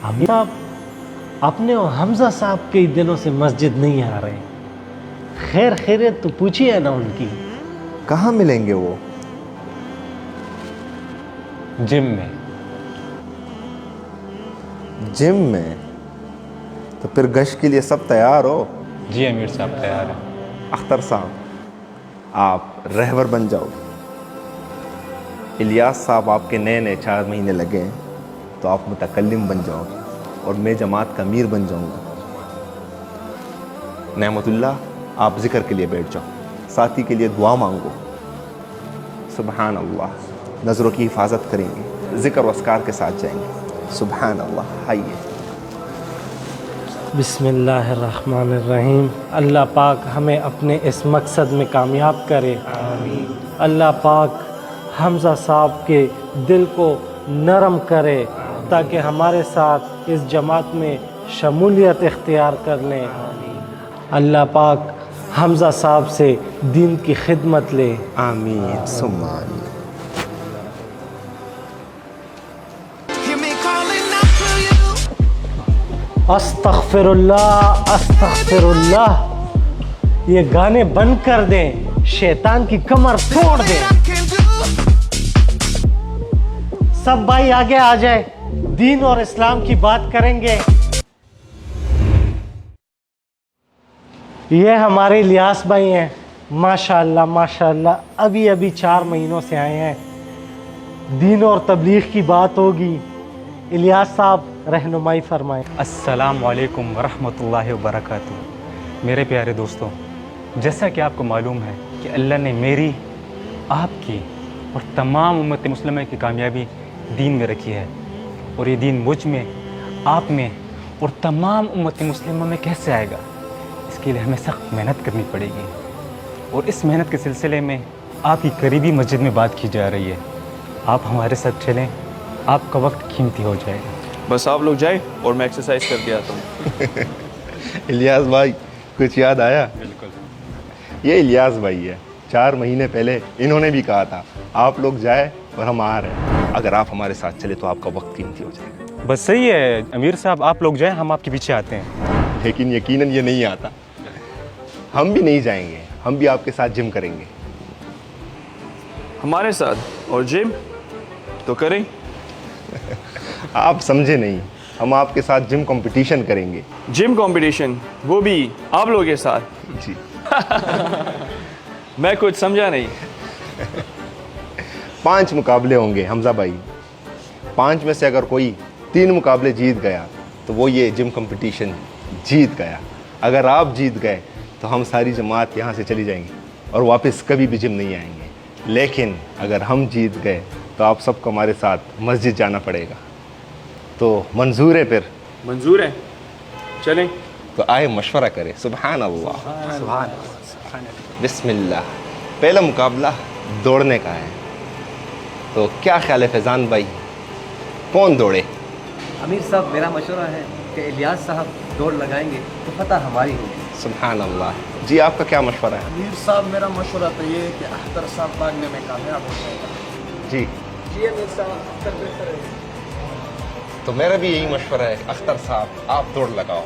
अभी आप अपने और हमजा साहब कई दिनों से मस्जिद नहीं आ रहे, खैर खैरियत तो पूछिए ना उनकी। कहाँ मिलेंगे वो? जिम में। जिम में? तो फिर गश्त के लिए सब तैयार हो? जी अमीर साहब तैयार हैं। अख्तर साहब, आप रहबर बन जाओ। इलियास साहब आपके नए नए 4 महीने लगे हैं, तो आप मुतकल्लिम बन जाओगे और मैं जमात का अमीर बन जाऊंगा। नेमतुल्लाह, आप जिक्र के लिए बैठ जाओ, साथी के लिए दुआ मांगो। सुबहान अल्लाह, नज़रों की हिफाजत करेंगे, जिक्र वस्कार के साथ जाएंगे। सुबहान अल्लाह। आइए। बिस्मिल्लाहिर्रहमानिर्रहीम। अल्लाह पाक हमें अपने इस मकसद में कामयाब करे। आमीन। अल्लाह पाक हमजा साहब के दिल को नरम करे ताकि हमारे साथ इस जमात में शमूलियत इख्तियार कर लें। अल्लाह पाक हमजा साहब से दीन की खिदमत ले। आमीन सुम्मा आमीन। अस्तगफिरुल्लाह अस्तगफिरुल्लाह। ये गाने बंद कर दें, शैतान की कमर तोड़ दें। सब भाई आगे आ जाए, दीन और इस्लाम की बात करेंगे। ये हमारे इलियास भाई हैं, माशाअल्लाह माशाअल्लाह, अभी अभी 4 महीनों से आए हैं। दीन और तबलीग की बात होगी, इलियास साहब रहनुमाई फरमाएं। अस्सलामु अलैकुम वरहमतुल्लाहि वबरकातुहू। मेरे प्यारे दोस्तों, जैसा कि आपको मालूम है कि अल्लाह ने मेरी, आपकी और तमाम उम्मत मुस्लिमा की कामयाबी दीन में रखी है, और ये दीन मुझ में, आप में और तमाम उम्मत मुस्लिमा में कैसे आएगा, इसके लिए हमें सख्त मेहनत करनी पड़ेगी। और इस मेहनत के सिलसिले में आपकी करीबी मस्जिद में बात की जा रही है। आप हमारे साथ चलें, आपका वक्त कीमती हो जाएगा। बस आप लोग जाए और मैं एक्सरसाइज करके आता हूँ। इलियास भाई, कुछ याद आया? बिल्कुल। ये इलियास भाई है, 4 महीने पहले इन्होंने भी कहा था आप लोग जाए और हम आ रहे हैं। अगर आप हमारे साथ चले तो आपका वक्त कीमती हो जाएगा। बस सही है अमीर साहब, आप लोग जाएं, हम आपके पीछे आते हैं। लेकिन यकीनन ये नहीं आता। हम भी नहीं जाएंगे, हम भी आपके साथ जिम करेंगे। हमारे साथ? और जिम तो करें। आप समझे नहीं, हम आपके साथ जिम कंपटीशन करेंगे। जिम कंपटीशन, वो भी आप लोगों के साथ? जी। मैं कुछ समझा नहीं। 5 मुकाबले होंगे हमजा भाई। 5 में से अगर कोई 3 मुकाबले जीत गया तो वो ये जिम कंपटीशन जीत गया। अगर आप जीत गए तो हम सारी जमात यहाँ से चली जाएंगे और वापस कभी भी जिम नहीं आएंगे। लेकिन अगर हम जीत गए तो आप सबको हमारे साथ मस्जिद जाना पड़ेगा। तो मंजूर है? फिर मंजूर है, चलें। तो आए मशवरा करें। सुभान अल्लाह, सुभान बिस्मिल्लाह। पहला मुकाबला दौड़ने का है, तो क्या ख्याल है फैज़ान भाई, कौन दौड़े? अमीर साहब, मेरा मशवरा है कि इलियास साहब दौड़ लगाएंगे तो फतह हमारी होगी। सुभान अल्लाह। जी, आपका क्या मशवरा है? अमीर साहब, मेरा मशवरा तो ये है कि अख्तर साहब भागने में कामयाब हो जाएगा। जी अमीर साहब, अख्तर बेहतर है। तो मेरा भी यही मशवरा है, अख्तर साहब आप दौड़ लगाओ।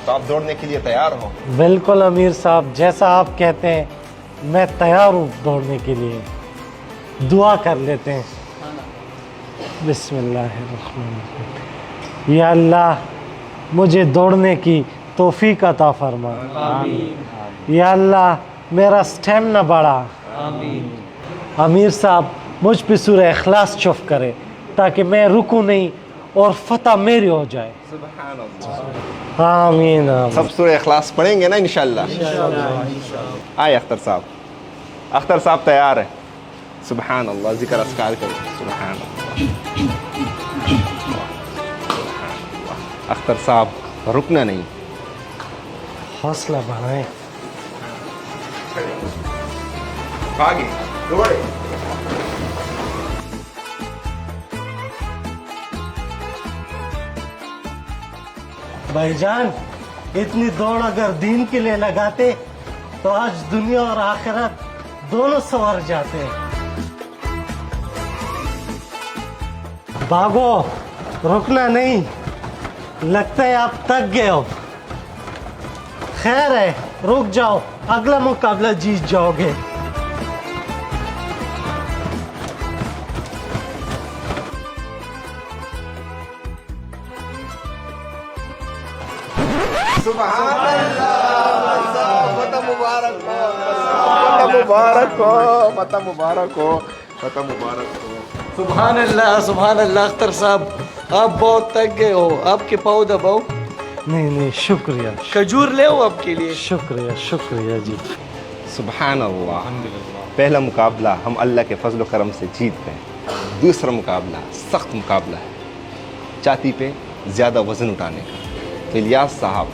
तो आप दौड़ने के लिए तैयार हो? बिल्कुल अमीर साहब, जैसा आप कहते हैं मैं तैयार हूँ दौड़ने के लिए। दुआ कर लेते हैं। बिस्मिल्लाहिर्रहमानिर्रहीम। या अल्लाह मुझे दौड़ने की तौफीक अता फरमा। आमीन। या अल्लाह मेरा स्टेमिना बढ़ा। आमीन। अमीर साहब, मुझ पे सूरह इखलास चुफ करे ताकि मैं रुकूं नहीं और फतह मेरी हो जाए। सुभान अल्लाह। आमीन। सब सूरह इखलास पढ़ेंगे ना इंशाल्लाह? आए अख्तर साहब। अख्तर साहब तैयार है? सुभान अल्लाह, जिक्र अस्कार करो। सुभान अल्लाह। अख्तर साहब, रुकना नहीं, हौसला बढ़ाएं। आगे दौड़े। भाईजान, इतनी दौड़ अगर दीन के लिए लगाते तो आज दुनिया और आखिरत दोनों संवर जाते। भागो, रुकना नहीं। लगता है आप थक गए हो। खैर है, रुक जाओ, अगला मुकाबला जीत जाओगे। सुभान अल्लाह अख्तर साहब आप बहुत थक गए हो, आपके पाँव दबाओ। नहीं नहीं, शुक्रिया खजूर ले हो आपके लिए। शुक्रिया शुक्रिया जी। सुभान अल्लाह। पहला मुकाबला हम अल्लाह के फजल करम से जीत गए। दूसरा मुकाबला सख्त मुकाबला है, छाती पे ज़्यादा वज़न उठाने का। तो इलियास साहब,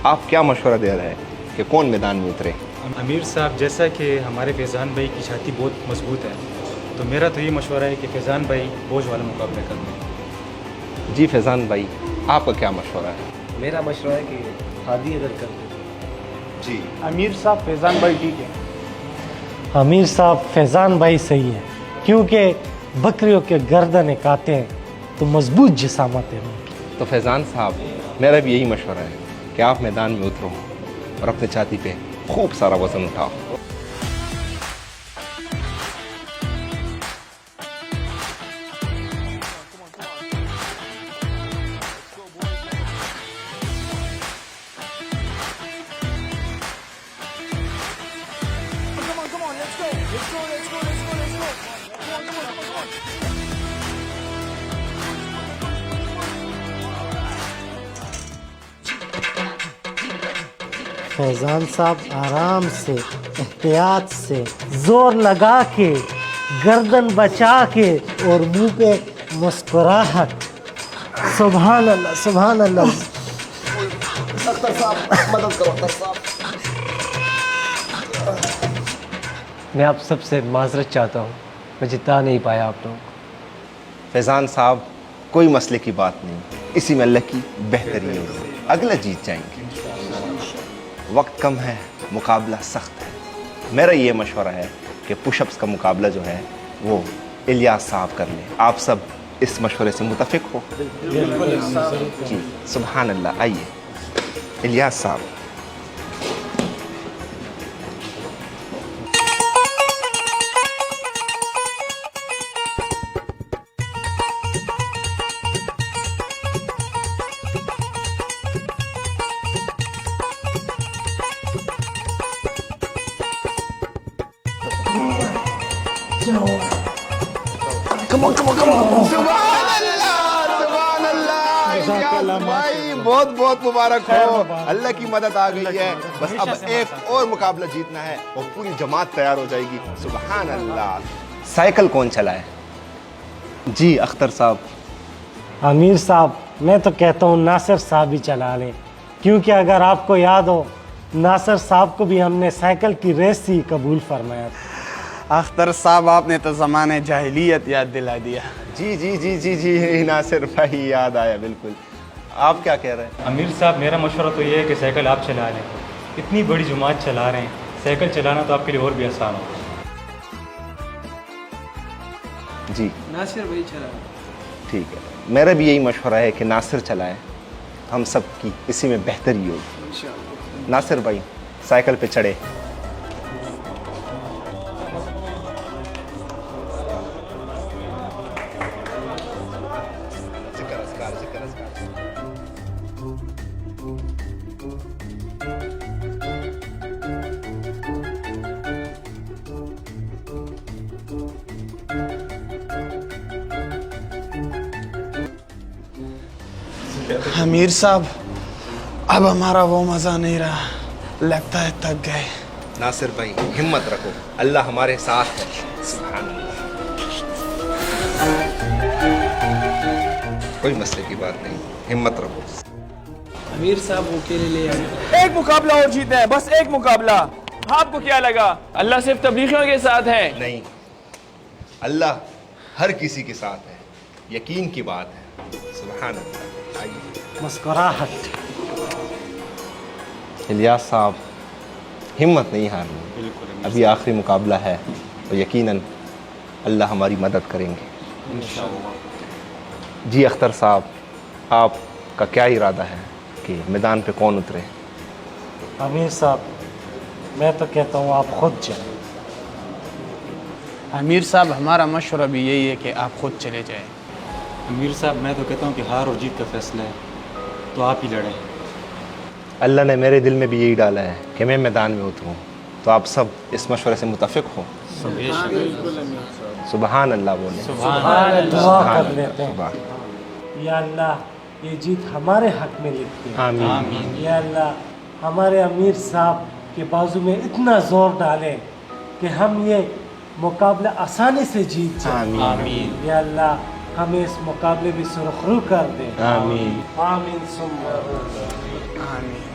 आप क्या मशवरा दे रहे हैं कि कौन मैदान में उतरे? अमीर साहब, जैसा कि हमारे फैज़ान भाई की छाती बहुत मजबूत है, तो मेरा तो ये मशवरा है कि फैज़ान भाई बोझ वाला मुकाबला कर लें। जी फैज़ान भाई, आपका क्या मशवरा है? मेरा मशवरा है कि हादी अगर कर दे। जी अमीर साहब फैज़ान भाई ठीक है। अमीर साहब, फैज़ान भाई सही है, क्योंकि बकरियों के गर्दन काटे हैं तो मजबूत जिसामत है उनकी। तो फैज़ान साहब, मेरा भी यही मशवरा है कि आप मैदान में उतरो और अपने छाती पे खूब सारा वज़न उठाओ। फैज़ान साहब, आराम से, एहतियात से, जोर लगा के, गर्दन बचा के और मुंह पे मुस्कुराहट। सुभान अल्लाह, सुभान अल्लाह। मैं आप सबसे माजरत चाहता हूँ, मैं जिता नहीं पाया आप लोगों को। फैज़ान साहब, कोई मसले की बात नहीं, इसी में अल्लाह की बेहतरी है, अगला जीत जाएंगे। वक्त कम है, मुकाबला सख्त है। मेरा ये मशवरा है कि पुशअप्स का मुकाबला जो है वो इलियास साहब कर लें। आप सब इस मशवरे से मुतफिक हो? जी सुभान अल्लाह। आइए इलियास साहब। भाई बहुत बहुत मुबारक हो, अल्लाह की मदद आ गई है। बस अब एक और मुकाबला जीतना है और पूरी जमात तैयार हो जाएगी। सुभान अल्लाह। साइकिल कौन चलाए? जी अख्तर साहब। अमीर साहब, मैं तो कहता हूँ नासिर साहब ही चला लें, क्योंकि अगर आपको याद हो, नासिर साहब को भी हमने साइकिल की रेस ही कबूल फरमाया था। अख्तर साहब आपने तो ज़माने जाहिलियत याद दिला दिया। जी जी जी जी जी नासिर भाई याद आया बिल्कुल। आप क्या कह रहे हैं? अमीर साहब, मेरा मशवरा तो ये है कि साइकिल आप चला लें। इतनी बड़ी जमात चला रहे हैं, साइकिल चलाना तो आपके लिए और भी आसान हो। जी नासिर भाई चला। ठीक है, मेरा भी यही मशवरा है कि नासिर चलाए, हम सब की इसी में बेहतरी होगी। नासिर भाई साइकिल पे चढ़े। अमीर साहब, अब हमारा वो मज़ा नहीं रहा, लगता है थक गए। नासिर भाई हिम्मत रखो, अल्लाह हमारे साथ है। सुभान अल्लाह। कोई मसले की बात नहीं, हिम्मत रखो। अमीर साहब वो अकेले ले आए। एक मुकाबला और जीतना है, बस एक मुकाबला। आपको क्या लगा अल्लाह सिर्फ तबलीगियों के साथ है? नहीं, अल्लाह हर किसी के साथ है, यकीन की बात है। सुभान अल्लाह। आइए मुस्कुराहट। इलियास साहब, हिम्मत नहीं हारनी, अभी आखिरी मुकाबला है और यकीनन अल्लाह हमारी मदद करेंगे। जी अख्तर साहब, आप का क्या इरादा है कि मैदान पे कौन उतरे? अमीर साहब, मैं तो कहता हूँ आप खुद जाएं। अमीर साहब, हमारा मशवरा भी यही है कि आप खुद चले जाएं। अमीर साहब, मैं तो कहता हूँ कि हार और जीत का फैसला है तो आप ही लड़ें। अल्लाह ने मेरे दिल में भी यही डाला है कि मैं मैदान में उतरूँ, तो आप सब इस मशवरे से मुतफिक हो? सुबहान अल्लाह बोले। दुआ कर लेते हैं। सुबह। या अल्लाह, ये जीत हमारे हक में लिखते हैं। आमीन। या अल्लाह, हमारे अमीर साहब के बाजू में इतना जोर डालें कि हम ये मुकाबला आसानी से जीत जाएं। आमीन। या अल्लाह, हमें इस मुकाबले में सुरखरू कर दे। आमीन। आमीन सुम्मा आमीन।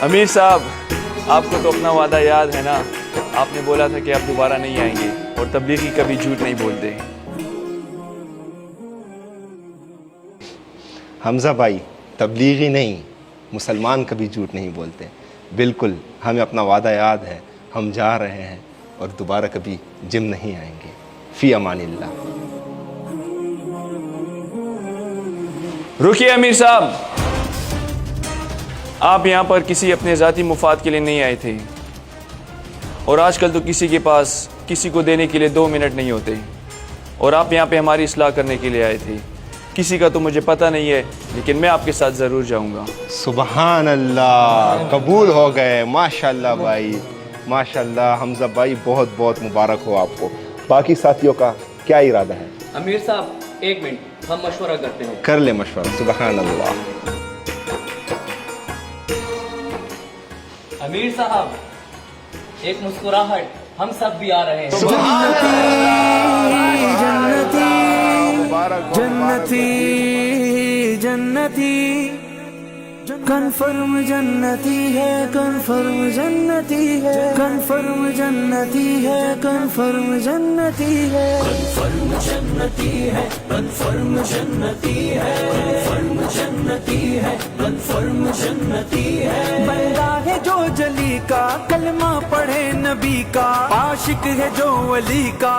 अमीर साहब, आपको तो अपना वादा याद है ना? आपने बोला था कि आप दोबारा नहीं आएंगे और तबलीगी कभी झूठ नहीं बोलते। हमजा भाई, तबलीगी नहीं, मुसलमान कभी झूठ नहीं बोलते। बिल्कुल, हमें अपना वादा याद है, हम जा रहे हैं और दोबारा कभी जिम नहीं आएंगे। फ़ी अमानिल्लाह। रुकिए अमीर साहब, आप यहाँ पर किसी अपने ज़ाती मुफाद के लिए नहीं आए थे, और आजकल तो किसी के पास किसी को देने के लिए 2 मिनट नहीं होते, और आप यहाँ पे हमारी इस्लाह करने के लिए आए थे। किसी का तो मुझे पता नहीं है, लेकिन मैं आपके साथ ज़रूर जाऊँगा। सुबहान अल्लाह, कबूल हो गए। माशाल्लाह भाई, माशाल्लाह। हमजा भाई, बहुत बहुत मुबारक हो आपको। बाकी साथियों का क्या इरादा है? अमीर साहब, 1 मिनट, हम मशवरा करते हैं। कर ले मशवरा। सुबहान अल्लाह। अमीर साहब, एक मुस्कुराहट, हम सब भी आ रहे हैं। जन्नती जन्नती कन्फर्म जन्नती है, कन्फर्म जन्नती है, कन्फर्म जन्नती है, कन्फर्म जन्नती है, कन्फर्म जन्नती है, कन्फर्म जन्नती है, कन्फर्म जन्नती है, कन्फर्म जन्नती है। बंदा है जो जली का, कलमा पढ़े नबी का, आशिक है जो वली का।